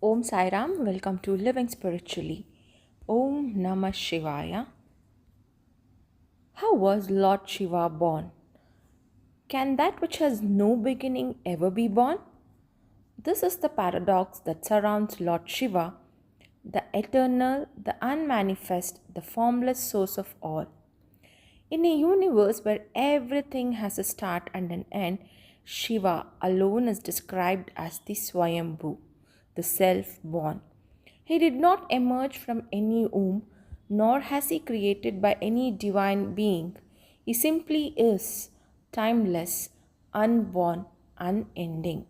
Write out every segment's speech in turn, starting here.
Omsairam, welcome to Living Spiritually. Om Namah Shivaya. How was Lord Shiva born? Can that which has no beginning ever be born? This is the paradox that surrounds Lord Shiva, the eternal, the unmanifest, the formless source of all. In a universe where everything has a start and an end, Shiva alone is described as the Swayambhu, the self-born. He did not emerge from any womb, nor has he created by any divine being. He simply is, timeless, unborn, unending.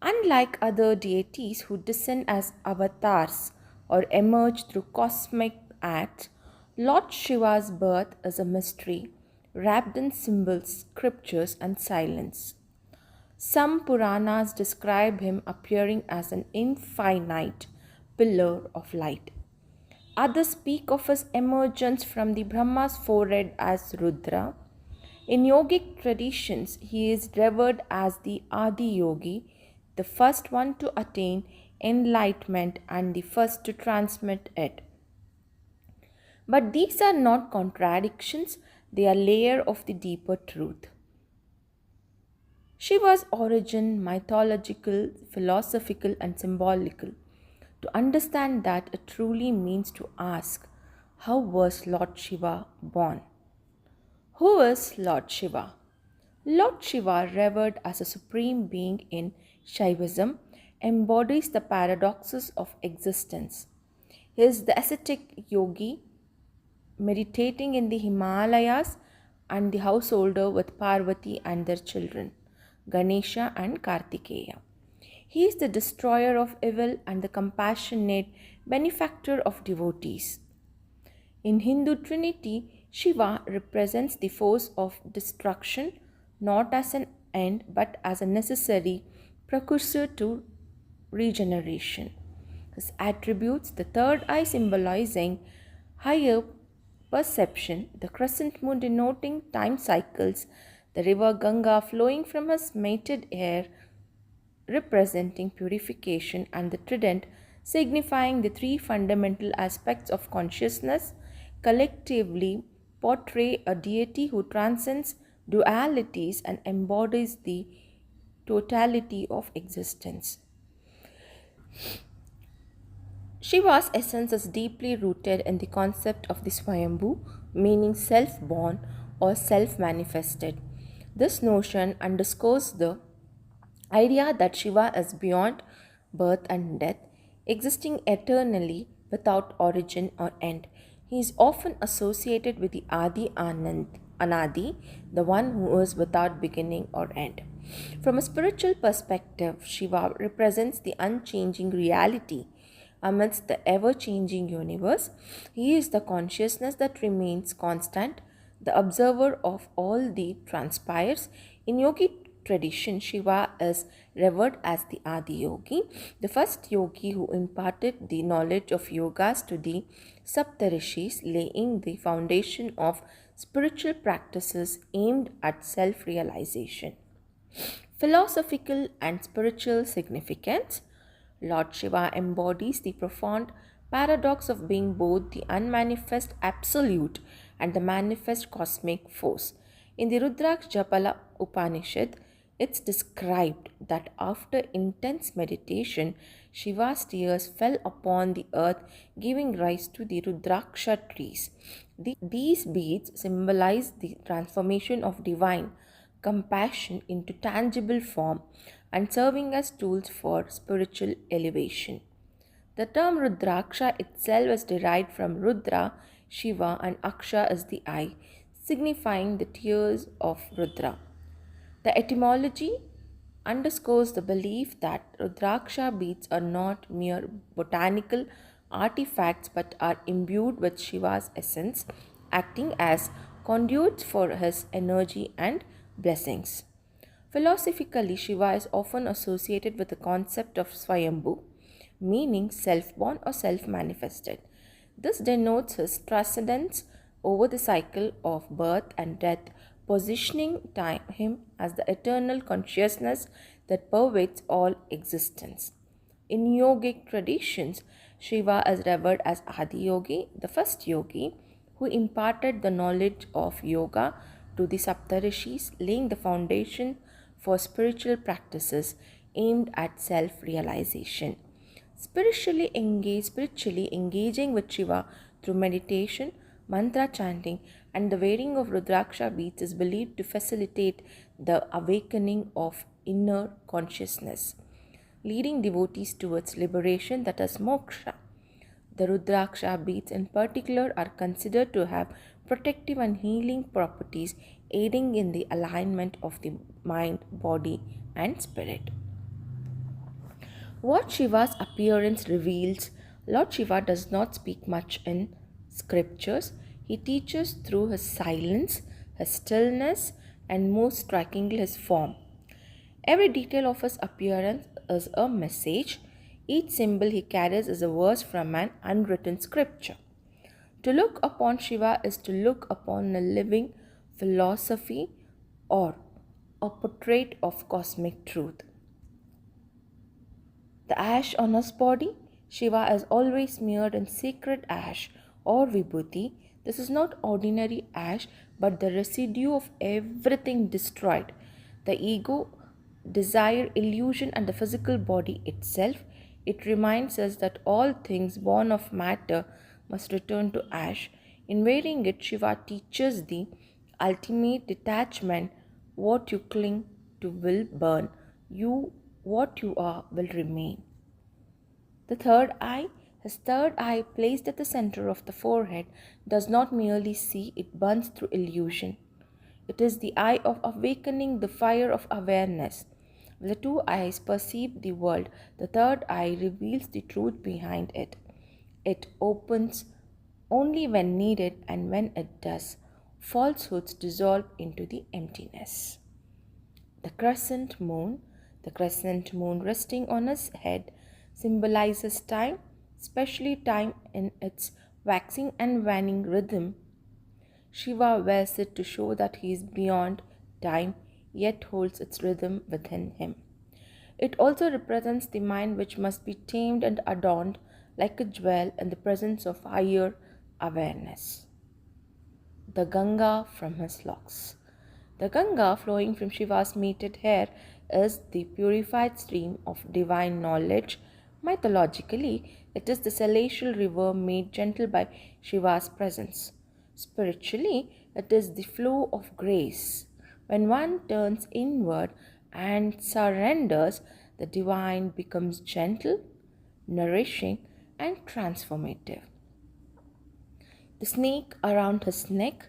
Unlike other deities who descend as avatars or emerge through cosmic acts, Lord Shiva's birth is a mystery wrapped in symbols, scriptures, and silence. Some Puranas describe him appearing as an infinite pillar of light. Others speak of his emergence from the Brahma's forehead as Rudra. In yogic traditions, he is revered as the Adi Yogi, the first one to attain enlightenment and the first to transmit it. But these are not contradictions, they are layers of the deeper truth. Shiva's origin, mythological, philosophical, and symbolical. To understand that, it truly means to ask, how was Lord Shiva born? Who is Lord Shiva? Lord Shiva, revered as a supreme being in Shaivism, embodies the paradoxes of existence. He is the ascetic yogi meditating in the Himalayas and the householder with Parvati and their children, Ganesha and Kartikeya. He is the destroyer of evil and the compassionate benefactor of devotees. In Hindu Trinity, Shiva represents the force of destruction not as an end but as a necessary precursor to regeneration. His attributes, the third eye symbolizing higher perception, the crescent moon denoting time cycles, the river Ganga flowing from his mated hair representing purification, and the trident signifying the three fundamental aspects of consciousness, collectively portray a deity who transcends dualities and embodies the totality of existence. Shiva's essence is deeply rooted in the concept of the Swayambhu, meaning self-born or self-manifested. This notion underscores the idea that Shiva is beyond birth and death, existing eternally without origin or end. He is often associated with the Adi Anadi, the one who is without beginning or end. From a spiritual perspective, Shiva represents the unchanging reality amidst the ever-changing universe. He is the consciousness that remains constant, the observer of all that transpires. In yogi tradition, Shiva is revered as the Adi Yogi, the first yogi who imparted the knowledge of yogas to the Saptarishis, laying the foundation of spiritual practices aimed at self-realization. Philosophical and spiritual significance. Lord Shiva embodies the profound paradox of being both the unmanifest absolute and the manifest cosmic force. In the Rudraksh Japala Upanishad, it's described that after intense meditation, Shiva's tears fell upon the earth, giving rise to the Rudraksha trees. These beads symbolize the transformation of divine compassion into tangible form and serving as tools for spiritual elevation. The term Rudraksha itself is derived from Rudra, Shiva, and Aksha is the eye, signifying the tears of Rudra. The etymology underscores the belief that Rudraksha beads are not mere botanical artifacts but are imbued with Shiva's essence, acting as conduits for his energy and blessings. Philosophically, Shiva is often associated with the concept of Swayambhu, meaning self-born or self-manifested. This denotes his transcendence over the cycle of birth and death, positioning him as the eternal consciousness that pervades all existence. In yogic traditions, Shiva is revered as Adi Yogi, the first yogi, who imparted the knowledge of yoga to the Saptarishis, laying the foundation for spiritual practices aimed at self-realization. Spiritually engaging with Shiva through meditation, mantra chanting, and the wearing of Rudraksha beads is believed to facilitate the awakening of inner consciousness, leading devotees towards liberation, that is moksha. The Rudraksha beads in particular are considered to have protective and healing properties, aiding in the alignment of the mind, body, and spirit. What Shiva's appearance reveals, Lord Shiva does not speak much in scriptures. He teaches through his silence, his stillness, and most strikingly his form. Every detail of his appearance is a message. Each symbol he carries is a verse from an unwritten scripture. To look upon Shiva is to look upon a living philosophy or a portrait of cosmic truth. The ash on his body, Shiva is always smeared in sacred ash or vibhuti. This is not ordinary ash but the residue of everything destroyed. The ego, desire, illusion, and the physical body itself. It reminds us that all things born of matter must return to ash. In wearing it, Shiva teaches the ultimate detachment. What you cling to will burn. What you are will remain. The third eye, his third eye placed at the center of the forehead, does not merely see, it burns through illusion. It is the eye of awakening the fire of awareness. The two eyes perceive the world. The third eye reveals the truth behind it. It opens only when needed, and when it does, falsehoods dissolve into the emptiness. The crescent moon resting on his head, symbolizes time, especially time in its waxing and waning rhythm. Shiva wears it to show that he is beyond time, yet holds its rhythm within him. It also represents the mind, which must be tamed and adorned like a jewel in the presence of higher awareness. The Ganga from his locks. The Ganga flowing from Shiva's matted hair is the purified stream of divine knowledge. Mythologically, it is the celestial river made gentle by Shiva's presence. Spiritually, it is the flow of grace. When one turns inward and surrenders, the divine becomes gentle, nourishing, and transformative. The snake around his neck,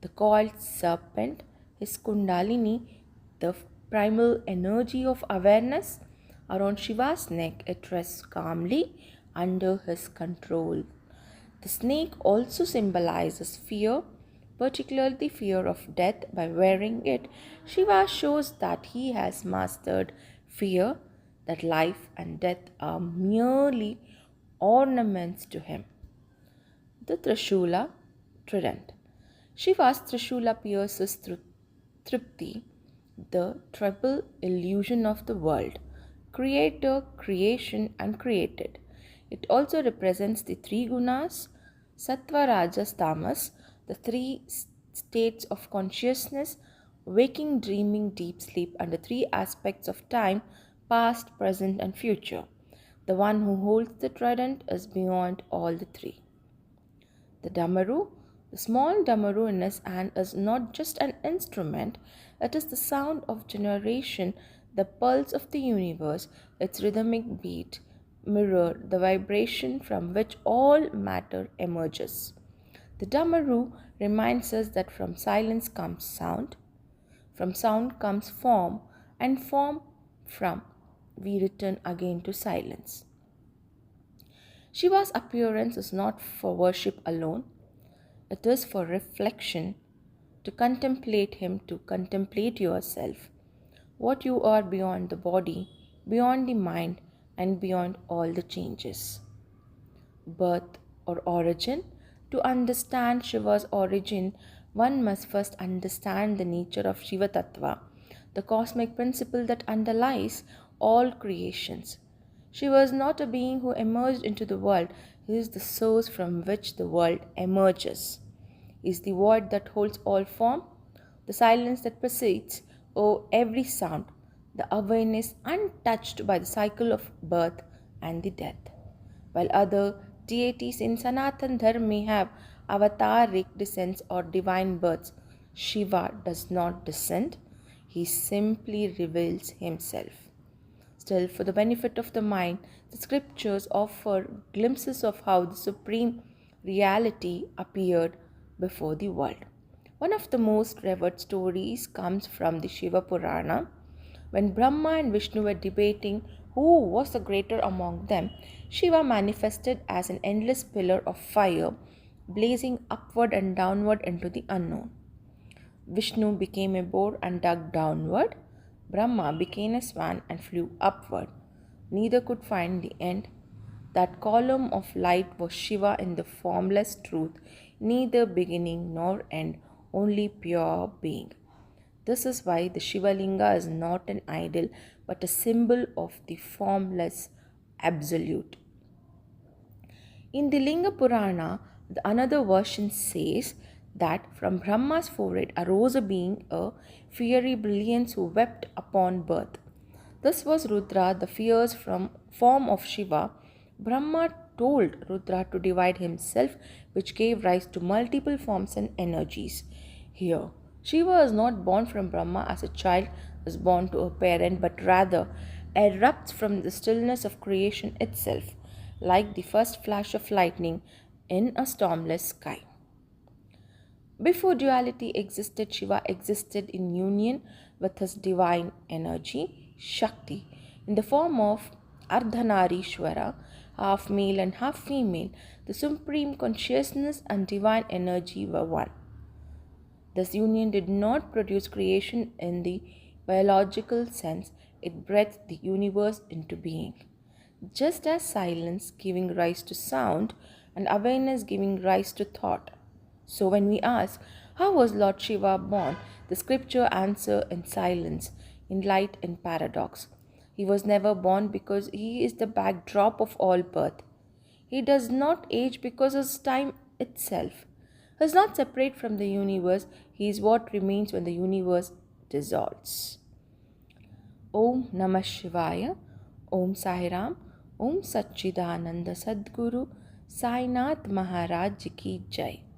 the coiled serpent, his kundalini, the primal energy of awareness. Around Shiva's neck, it rests calmly under his control. The snake also symbolizes fear, particularly the fear of death. By wearing it, Shiva shows that he has mastered fear, that life and death are merely ornaments to him. The Trishula trident. Shiva's Trishula pierces through Tripti, the triple illusion of the world: creator, creation, and created. It also represents the three gunas, sattva, rajas, tamas, the three states of consciousness: waking, dreaming, deep sleep, and the three aspects of time: past, present, and future. The one who holds the trident is beyond all the three. The damaru, the small damaru in his hand, is not just an instrument, it is the sound of generation, the pulse of the universe. Its rhythmic beat mirror the vibration from which all matter emerges. The damaru reminds us that from silence comes sound, from sound comes form, and from we return again to silence. Shiva's appearance is not for worship alone, it is for reflection, to contemplate him, to contemplate yourself, what you are beyond the body, beyond the mind, and beyond all the changes. Birth or origin. To understand Shiva's origin, one must first understand the nature of Shiva Tattva, the cosmic principle that underlies all creations. Shiva is not a being who emerged into the world, he is the source from which the world emerges. He is the void that holds all form, the silence that precedes every sound, the awareness untouched by the cycle of birth and the death. While other deities in Sanatana Dharma may have avataric descents or divine births, Shiva does not descend, he simply reveals himself. Still, for the benefit of the mind, the scriptures offer glimpses of how the supreme reality appeared before the world. One of the most revered stories comes from the Shiva Purana. When Brahma and Vishnu were debating who was the greater among them, Shiva manifested as an endless pillar of fire, blazing upward and downward into the unknown. Vishnu became a boar and dug downward. Brahma became a swan and flew upward. Neither could find the end. That column of light was Shiva in the formless truth, neither beginning nor end, only pure being. This is why the Shiva Linga is not an idol but a symbol of the formless absolute. In the Linga Purana, another version says that from Brahma's forehead arose a being, a fiery brilliance who wept upon birth. This was Rudra, the fierce form of Shiva. Brahma told Rudra to divide himself, which gave rise to multiple forms and energies. Here, Shiva is not born from Brahma as a child is born to a parent, but rather erupts from the stillness of creation itself, like the first flash of lightning in a stormless sky. Before duality existed, Shiva existed in union with his divine energy, Shakti, in the form of Ardhanarishwara, half male and half female. The supreme consciousness and divine energy were one. This union did not produce creation in the biological sense, it breathed the universe into being. Just as silence giving rise to sound and awareness giving rise to thought. So when we ask, how was Lord Shiva born? The scripture answer in silence, in light and paradox. He was never born because he is the backdrop of all birth. He does not age because of time itself. He is not separate from the universe. He is what remains when the universe dissolves. Om Namah Shivaya, Om Sairam, Om Satchidananda Sadhguru, Sainath Maharaj Ki Jai.